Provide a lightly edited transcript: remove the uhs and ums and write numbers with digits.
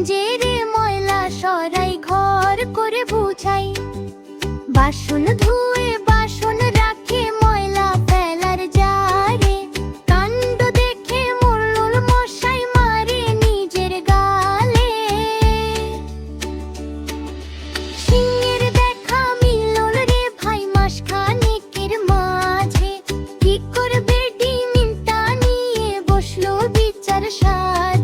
যে রে ময়লা সরাই ঘর করে বুঝাই, বাসন ধুয়ে বাসন রাখে ময়লা ফেলার জারে, কাণ্ড দেখে মোড়ল মশাই মারে নিজের গালে। সিংহের দেখা মিলল রে ভাই মাসখানেকের মাঝে, কি করবে ডিমিটা নিয়ে বসলো বিচার সাজে।